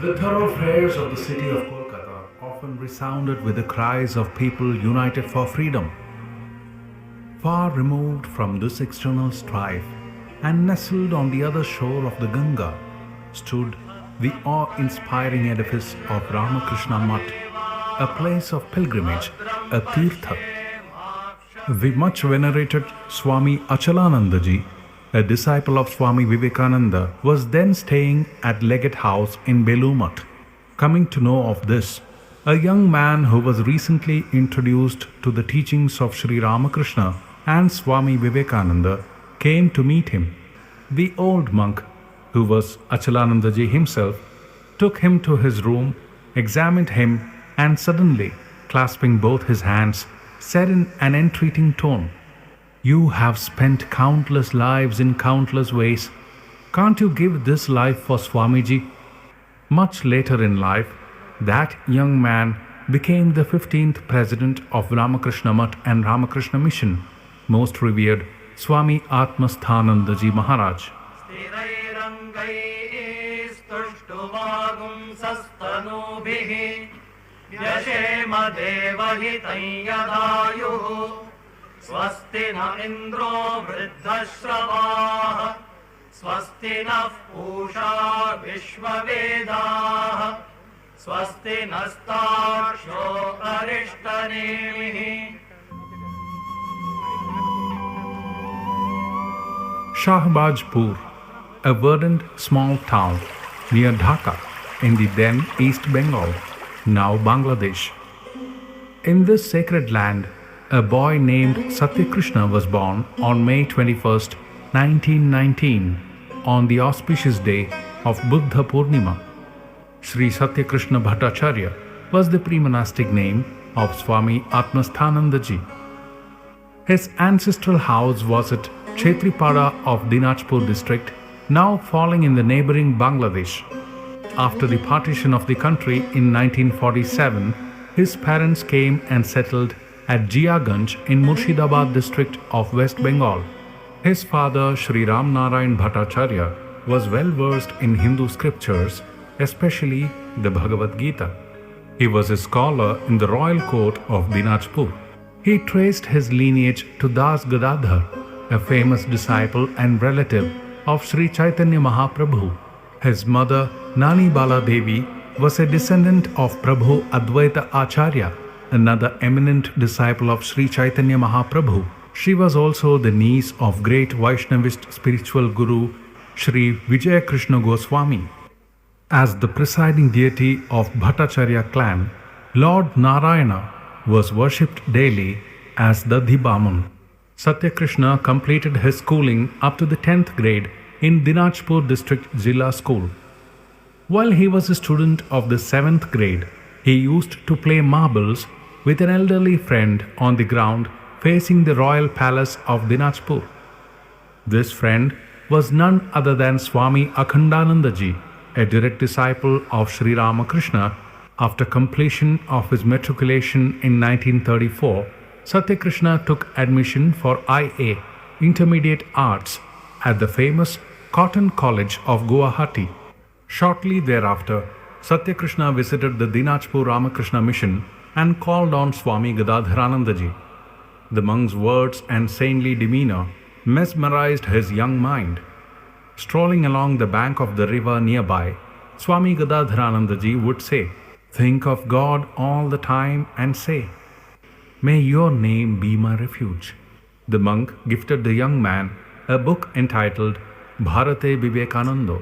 The thoroughfares of the city of Kolkata often resounded with the cries of people united for freedom. Far removed from this external strife and nestled on the other shore of the Ganga stood the awe-inspiring edifice of Ramakrishna Mutt, a place of pilgrimage, a tirtha. The much venerated Swami Achalanandaji, a disciple of Swami Vivekananda, was then staying at Legate House in Belumat. Coming to know of this, a young man who was recently introduced to the teachings of Sri Ramakrishna and Swami Vivekananda came to meet him. The old monk, who was Achalanandaji himself, took him to his room, examined him, and suddenly, clasping both his hands, said in an entreating tone, "You have spent countless lives in countless ways. Can't you give this life for Swamiji?" Much later in life, that young man became the 15th president of Ramakrishna Mutt and Ramakrishna Mission, most revered Swami Atmasthanandaji Maharaj. स्वस्ति न इंद्रो वृद्धश्रवाः स्वस्ति नः पूषा विश्ववेदाः स्वस्ति नस्तार्क्ष्यो अरिष्टनेमिः. Shahbazpur, a verdant small town near Dhaka in the then East Bengal, now Bangladesh. In this sacred land, a boy named Satyakrishna was born on May 21st, 1919, on the auspicious day of Buddha Purnima. Sri Satyakrishna Bhattacharya was the pre-monastic name of Swami Atmasthanandaji. His ancestral house was at Kshetripada of Dinajpur district, now falling in the neighboring Bangladesh. After the partition of the country in 1947, his parents came and settled at Jiaganj in Murshidabad district of West Bengal. His father, Sri Ram Narayan Bhattacharya, was well versed in Hindu scriptures, especially the Bhagavad Gita. He was a scholar in the royal court of Dinajpur. He traced his lineage to Das Gadadhar, a famous disciple and relative of Sri Chaitanya Mahaprabhu. His mother, Nani Bala Devi, was a descendant of Prabhu Advaita Acharya, another eminent disciple of Sri Chaitanya Mahaprabhu. She was also the niece of great Vaishnavist spiritual guru Sri Vijaya Krishna Goswami. As the presiding deity of Bhattacharya clan, Lord Narayana was worshipped daily as the Bamun. Satyakrishna completed his schooling up to the 10th grade in Dinajpur district Jilla school. While he was a student of the 7th grade, he used to play marbles with an elderly friend on the ground facing the royal palace of Dinajpur. This friend was none other than Swami Akhandanandaji, a direct disciple of Sri Ramakrishna. After completion of his matriculation in 1934, Satyakrishna took admission for IA, Intermediate Arts, at the famous Cotton College of Guwahati. Shortly thereafter, Satyakrishna visited the Dinajpur Ramakrishna Mission and called on Swami Gadadharanandaji. The monk's words and saintly demeanor mesmerized his young mind. Strolling along the bank of the river nearby, Swami Gadadharanandaji would say, "Think of God all the time and say, 'May your name be my refuge.'" The monk gifted the young man a book entitled Bharate Vivekanando.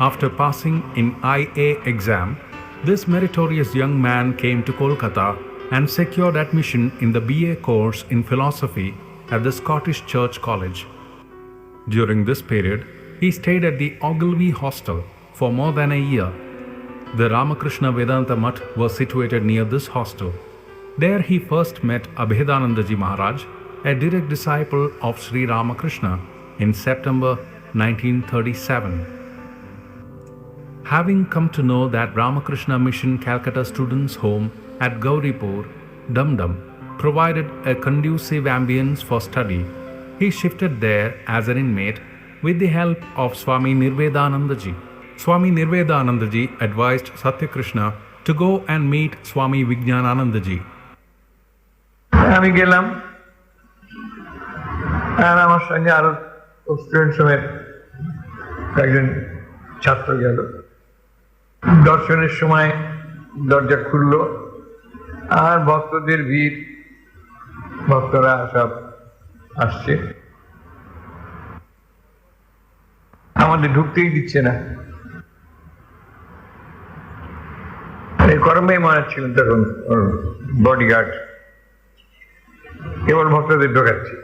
After passing in IA exam, this meritorious young man came to Kolkata and secured admission in the BA course in philosophy at the Scottish Church College. During this period, he stayed at the Ogilvy Hostel for more than a year. The Ramakrishna Vedanta Mutt was situated near this hostel. There he first met Abhedanandaji Maharaj, a direct disciple of Sri Ramakrishna, in September 1937. Having come to know that Ramakrishna Mission Calcutta Students' Home at Gauripur, Dum Dum, provided a conducive ambience for study, he shifted there as an inmate with the help of Swami Nirvedanandaji. Swami Nirvedanandaji advised Satyakrishna to go and meet Swami Vijnananandaji. আমি গেলাম, আর আমার সঙ্গে আরো student সমেত কয়েকজন ছাত্র গেল। দর্শনের সময় দরজা খুলল, আর ভক্তদের ভিড়, ভক্তরা সব আসছে, আমাদের ঢুকতেই দিচ্ছে না। করমে মহারাজ ছিলেন তখন বডিগার্ড, কেবল ভক্তদের ঢোকাচ্ছে।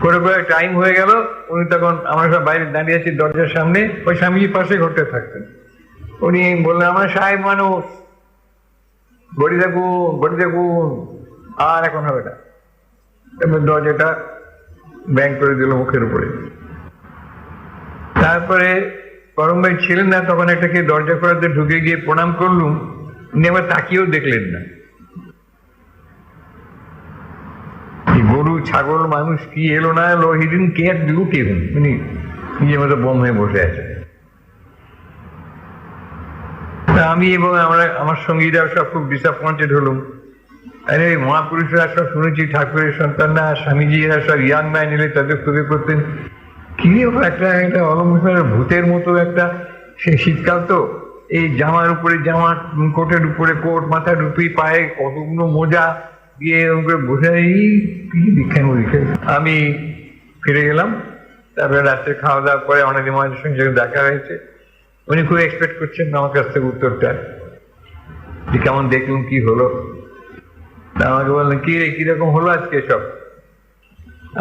করে করে টাইম হয়ে গেল, উনি তখন আমরা সব বাইরে দাঁড়িয়ে আছি দরজার সামনে, ওই স্বামীজির পাশে ঘুরতে থাকতেন। উনি বললেন, আমার সাহেব মানুষ, গড়ি দেখুন, আর এখন হবে না। দরজাটা ব্যাং করে দিল মুখের উপরে। তারপরে করম ভাই ছিলেন না তখন, একটা কে দরজা খোলাতে ঢুকে গিয়ে প্রণাম করলুম, উনি আবার তাকিয়েও দেখলেন না। গরু ছাগল মানুষ কি এলো না এলো, he didn't care look even, উনি নিজের মতো বোম হয়ে বসে আছে। আমি এবং আমার সঙ্গীরা সব খুব ডিসঅ্যাপয়েন্টেড হলুম। আরে মহাপুরুষরা সব শুনেছি ঠাকুরের সন্তানরা, স্বামীজিরা সব ইয়াং ম্যান এলে তাদের খুবই করতেন, কি একটা একটা অলঙ্কার ভূতের মতো একটা, সে শীতকাল তো, এই জামার উপরে জামা, কোটের উপরে কোট, মাথার টুপি, পায়ে কতগুলো মোজা দিয়ে এরকম করে বসে, কি দীক্ষায় মরিখে। আমি ফিরে গেলাম। তারপরে রাত্রে খাওয়া দাওয়া করে অনেক মহারাজের সঙ্গে দেখা হয়েছে। উনি খুব এক্সপেক্ট করছেন আমার কাছ থেকে উত্তরটা, যে কেমন দেখলুম, কি হলো। আমাকে বললেন, কি রে, কিরকম হলো আজকে সব?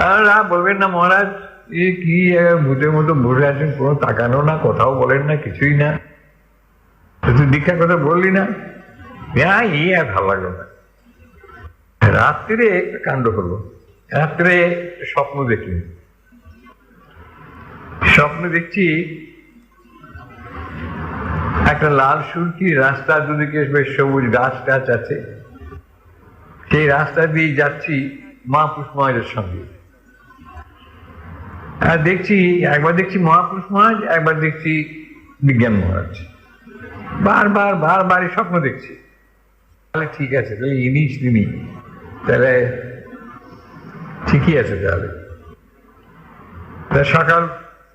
আর বলবেন না মহারাজ, এ কি ভূতের মতো বসে আছেন, কোনো তাকানো না, কথাও বলেন না, কিছুই না। তুই দীক্ষার কথা বললি না? এই আর ভালো লাগলো না। রাত্রে একটা কাণ্ড হলো। রাত্রে স্বপ্ন দেখলেন। স্বপ্ন দেখছি একটা লাল সুরকি রাস্তা, দুদিকে বেশ সবুজ গাছ টাছ আছে, সেই রাস্তা দিয়ে যাচ্ছি মহাপুরুষ মহারাজের সঙ্গে। আর দেখছি, একবার দেখছি মহাপুরুষ মহারাজ, একবার দেখছি বিজ্ঞান মহারাজ। বারবার এই স্বপ্ন দেখছি। তাহলে ঠিক আছে, তাহলে তিনি তাহলে ঠিকই আছে। তাহলে সকাল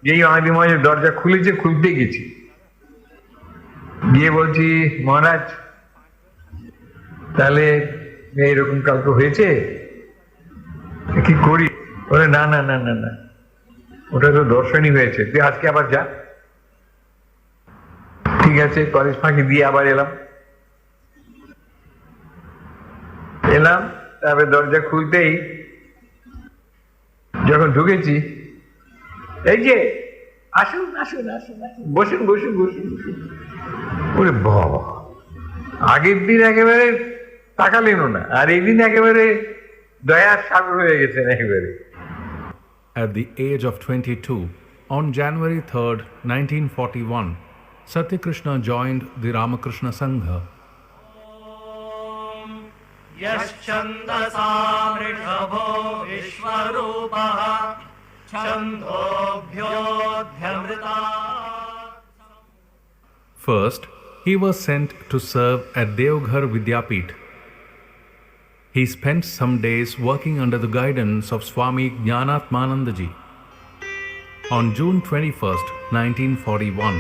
যেই অনেকদিন মহারাজের দরজা খুলেছে, খুলতে গেছি, গিয়ে বলছি, মহারাজ তাহলে এইরকম কালকে হয়েছে, কি করি? বলে, না না না না না, ওটা তো দর্শনই হয়েছে, তুই আজকে আবার যা। ঠিক আছে, কলেজ ফাঁকি দিয়ে আবার এলাম। তারপরে দরজা খুলতেই যখন ঢুকেছি, এই যে আসুন আসুন আসুন বসুন বসুন বসুন বসুন। ওরে বাবা, আগের দিন একেবারে তাকালেনও না, আর এই দিন একেবারে দয়ার সাগর হয়ে গেছেন একেবারে। At the age of 22, on January 3rd, 1941, Satyakrishna joined the Ramakrishna Sangha. यश्छन्दसामृषभो विश्वरूपः छन्दोभ्योऽध्यमृता. First, he was sent to serve at Deoghar Vidyapith. He spent some days working under the guidance of Swami Atmasthananda. On June 21st, 1941,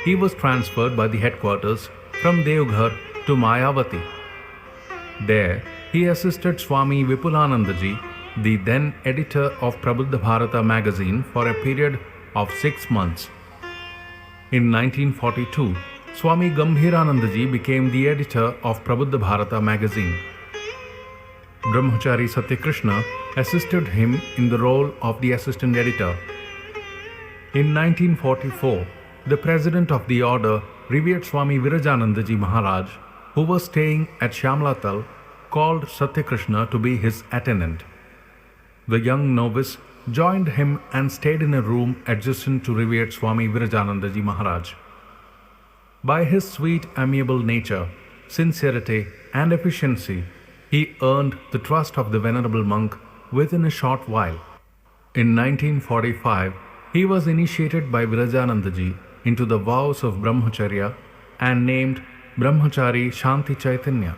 he was transferred by the headquarters from Deoghar to Mayavati. There, he assisted Swami Vipulanandaji, the then editor of Prabuddha Bharata magazine, for a period of 6 months. In 1942, Swami Gambhiranandaji became the editor of Prabuddha Bharata magazine. Brahmachari Satyakrishna assisted him in the role of the assistant editor. In 1944, the president of the order, revered Swami Virajanandaji Maharaj, who was staying at Shamlatal, called Satyakrishna to be his attendant. The young novice joined him and stayed in a room adjacent to revered Swami Virajanandaji Maharaj. By his sweet, amiable nature, sincerity, and efficiency, he earned the trust of the venerable monk within a short while. In 1945, He was initiated by Virajanandaji into the vows of Brahmacharya and named Brahmachari Shanti Chaitanya.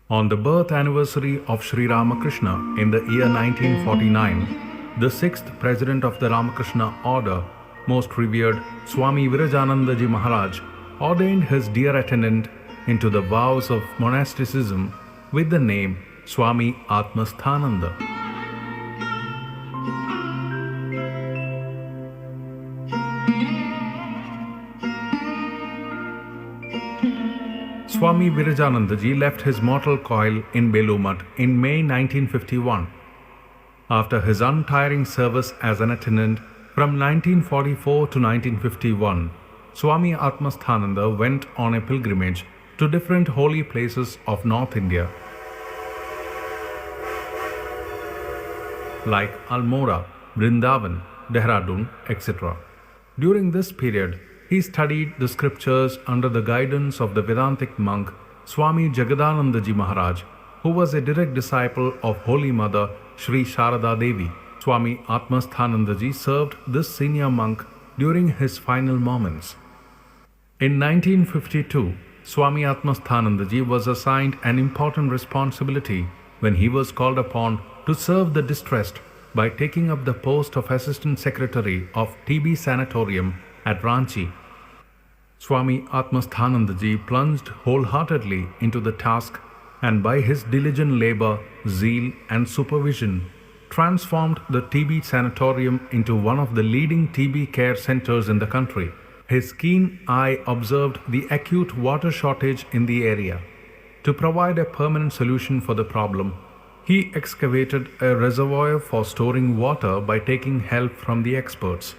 On the birth anniversary of Sri Ramakrishna in the year 1949, the sixth president of the Ramakrishna order, most revered Swami Virajanandaji Maharaj, ordained his dear attendant into the vows of monasticism with the name Swami Atmasthananda. Swami Virajanandaji left his mortal coil in Belumat in May 1951. After his untiring service as an attendant from 1944 to 1951, Swami Atmasthananda went on a pilgrimage to different holy places of North India, like Almora, Vrindavan, Dehradun, etc. During this period, he studied the scriptures under the guidance of the Vedantic monk Swami Jagadanandaji Maharaj, who was a direct disciple of Holy Mother Sri Sharada Devi. Swami Atmasthanandaji served this senior monk during his final moments. In 1952, Swami Atmasthanandaji was assigned an important responsibility when he was called upon to serve the distressed by taking up the post of Assistant Secretary of TB Sanatorium at Ranchi. Swami Atmasthanandaji plunged wholeheartedly into the task and by his diligent labor, zeal and supervision transformed the TB Sanatorium into one of the leading TB care centers in the country. His keen eye observed the acute water shortage in the area. To provide a permanent solution for the problem, he excavated a reservoir for storing water by taking help from the experts.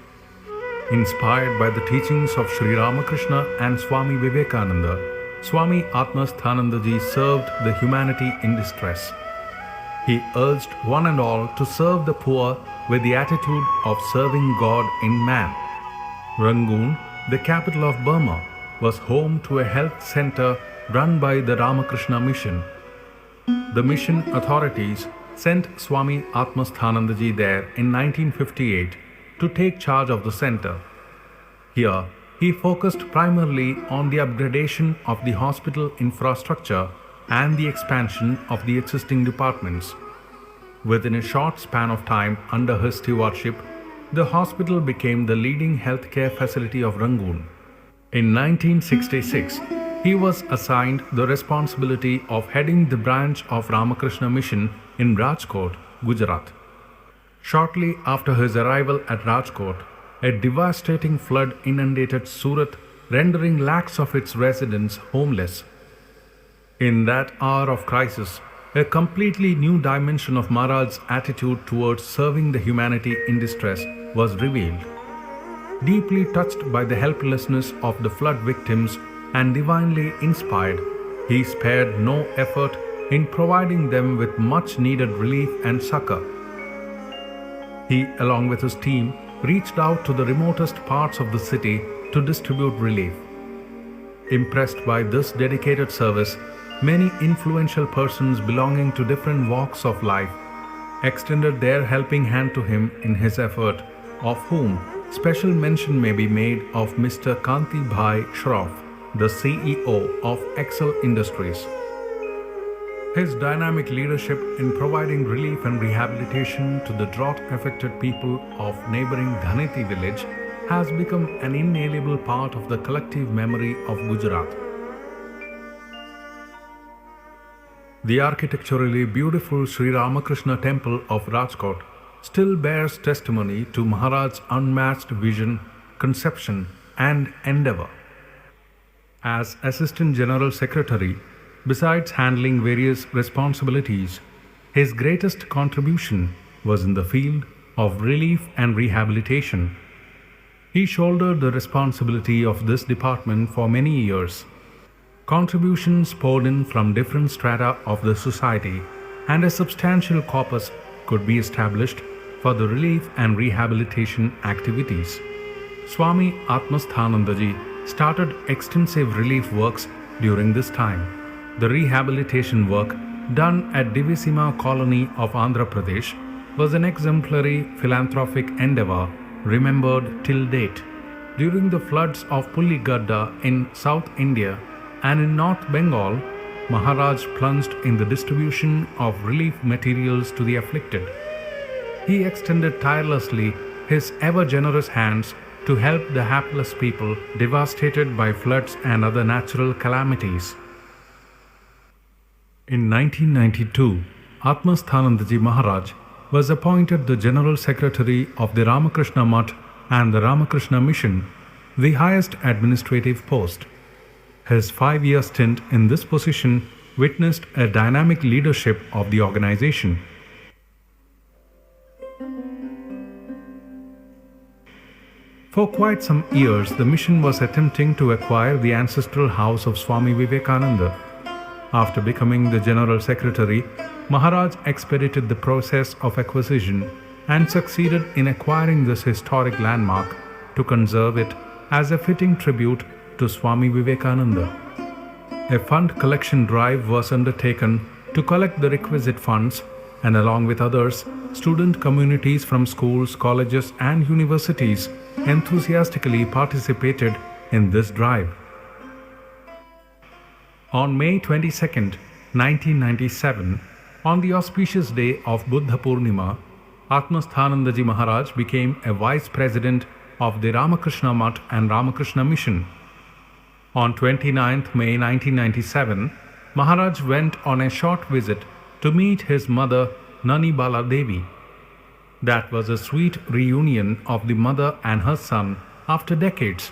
Inspired by the teachings of Sri Ramakrishna and Swami Vivekananda, Swami Atmasthanandaji served the humanity in distress. He urged one and all to serve the poor with the attitude of serving God in man. Rangoon, the capital of Burma, was home to a health center run by the Ramakrishna Mission. The mission authorities sent Swami Atmasthanandaji there in 1958 to take charge of the center. Here, he focused primarily on the upgradation of the hospital infrastructure and the expansion of the existing departments. Within a short span of time under his stewardship, the hospital became the leading healthcare facility of Rangoon. In 1966, he was assigned the responsibility of heading the branch of Ramakrishna Mission in Rajkot, Gujarat. Shortly after his arrival at Rajkot, a devastating flood inundated Surat, rendering lakhs of its residents homeless. In that hour of crisis, a completely new dimension of Maharaj's attitude towards serving the humanity in distress was revealed. Deeply touched by the helplessness of the flood victims and divinely inspired, he spared no effort in providing them with much needed relief and succor. He, along with his team, reached out to the remotest parts of the city to distribute relief. Impressed by this dedicated service, many influential persons belonging to different walks of life extended their helping hand to him in his effort, of whom special mention may be made of Mr. Kanti Bhai Shroff, the CEO of Excel Industries. His dynamic leadership in providing relief and rehabilitation to the drought-affected people of neighboring Dhaneti village has become an inalienable part of the collective memory of Gujarat. The architecturally beautiful Sri Ramakrishna Temple of Rajkot still bears testimony to Maharaj's unmatched vision, conception, and endeavor. As Assistant General Secretary, besides handling various responsibilities, his greatest contribution was in the field of relief and rehabilitation. He shouldered the responsibility of this department for many years. Contributions poured in from different strata of the society, and a substantial corpus could be established for the relief and rehabilitation activities. Swami Atmasthanandaji started extensive relief works during this time. The rehabilitation work done at Divisima colony of Andhra Pradesh was an exemplary philanthropic endeavor remembered till date. During the floods of Puligadda in South India and in North Bengal, Maharaj plunged in the distribution of relief materials to the afflicted. He extended tirelessly his ever generous hands to help the hapless people devastated by floods and other natural calamities. In 1992, Atmasthananda Maharaj was appointed the General Secretary of the Ramakrishna Mutt and the Ramakrishna Mission, the highest administrative post. His 5-year stint in this position witnessed a dynamic leadership of the organization. For quite some years, the mission was attempting to acquire the ancestral house of Swami Vivekananda. After becoming the General Secretary, Maharaj expedited the process of acquisition and succeeded in acquiring this historic landmark to conserve it as a fitting tribute to Swami Vivekananda. A fund collection drive was undertaken to collect the requisite funds, and along with others, student communities from schools, colleges, and universities enthusiastically participated in this drive. On May 22, 1997, on the auspicious day of Buddha Purnima, Atmasthananda Maharaj became a Vice President of the Ramakrishna Mutt and Ramakrishna Mission. On 29 May 1997, Maharaj went on a short visit to meet his mother Nani Bala Devi. That was a sweet reunion of the mother and her son after decades.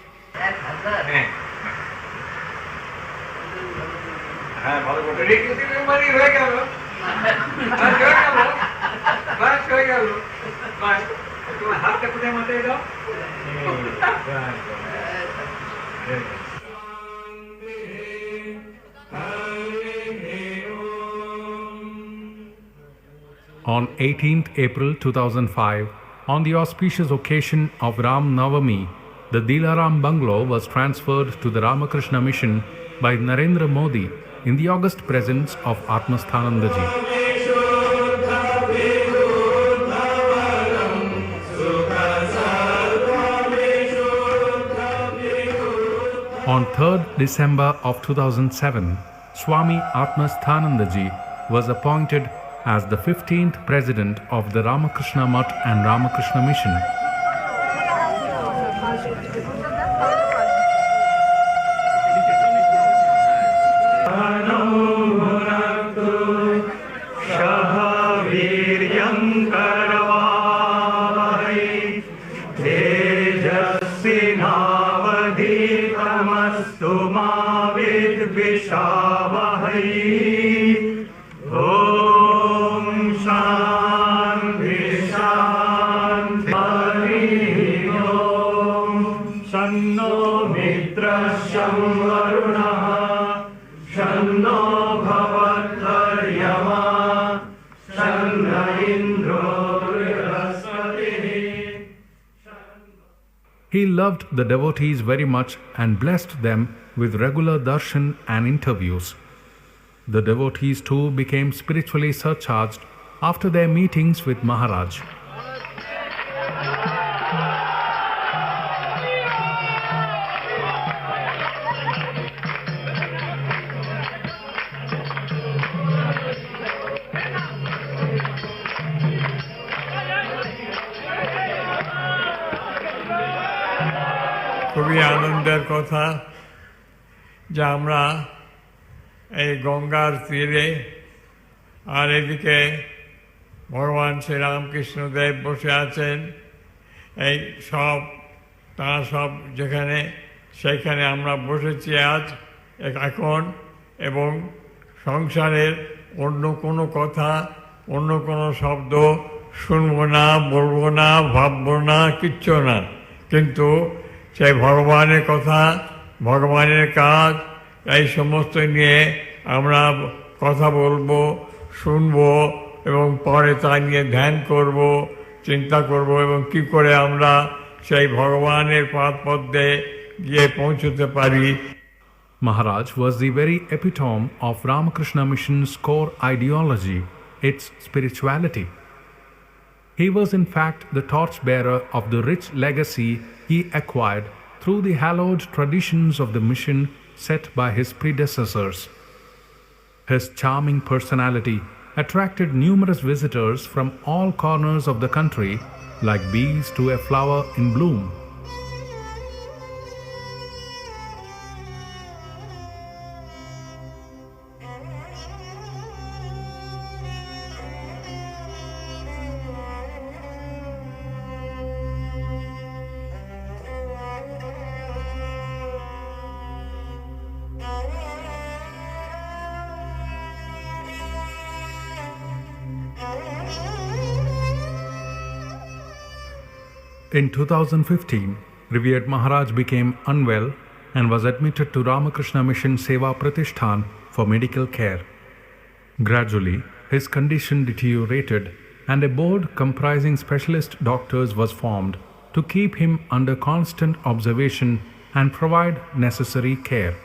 On 18th April 2005, on the auspicious occasion of Ram Navami, the Dilaram Bungalow was transferred to the Ramakrishna Mission by Narendra Modi in the august presence of Atmasthananda Ji. On 3rd December of 2007, Swami Atmasthananda Ji was appointed as the 15th President of the Ramakrishna Mutt and Ramakrishna Mission. He loved the devotees very much and blessed them with regular darshan and interviews. The devotees too became spiritually surcharged after their meetings with Maharaj. খুবই আনন্দের কথা যে আমরা এই গঙ্গার তীরে আর এদিকে ভগবান শ্রীরামকৃষ্ণদেব বসে আছেন, এই সব তাঁরা সব যেখানে সেইখানে আমরা বসেছি আজ এখন, এবং সংসারের অন্য কোনো কথা অন্য কোনো শব্দ শুনবো না, বলবো না, ভাববো না, কিচ্ছু না, কিন্তু সেই ভগবানের কথা, ভগবানের কাজ, এই সমস্ত নিয়ে আমরা কথা বলবো, শুনবো এবং পরে তা নিয়ে ধ্যান করব, চিন্তা করব এবং কি করে আমরা সেই ভগবানের পথে গিয়ে পৌঁছতে পারি। Maharaj was the very epitome of Ramakrishna Mission's core ideology, its spirituality. He was in fact the torchbearer of the rich legacy he acquired through the hallowed traditions of the mission set by his predecessors. His charming personality attracted numerous visitors from all corners of the country, like bees to a flower in bloom. In 2015, revered Maharaj became unwell and was admitted to Ramakrishna Mission Seva Pratishthan for medical care. Gradually, his condition deteriorated and a board comprising specialist doctors was formed to keep him under constant observation and provide necessary care.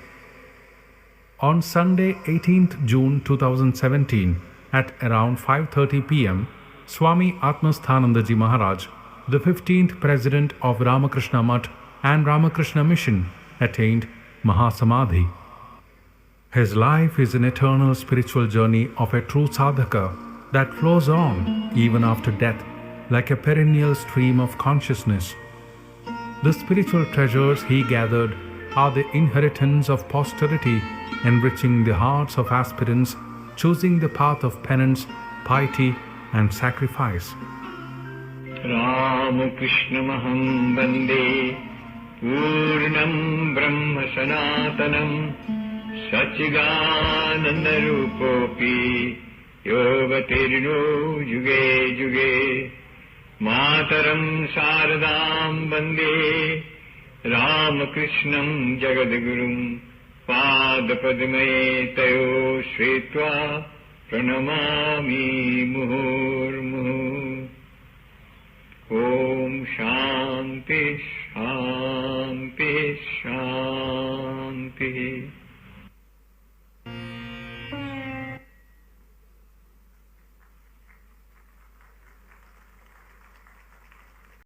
On Sunday, 18th June 2017, at around 5:30 p.m., Swami Atmasthananda Ji Maharaj, the 15th President of Ramakrishna Mutt and Ramakrishna Mission, attained Mahasamadhi. His life is an eternal spiritual journey of a true sadhaka that flows on even after death like a perennial stream of consciousness. The spiritual treasures he gathered are the inheritance of posterity, enriching the hearts of aspirants choosing the path of penance, piety, and sacrifice. Ramakrishnamaham Bande Purnam Brahma Sanatanam Sachidananda Rupopi Yogatirno Juge Juge Mataram Saradam Bande Ramakrishnam Jagadagurum Padapadmaye Tayo Shvetva Pranamami Muhurmuhu. Om Shanti Shanti Shanti.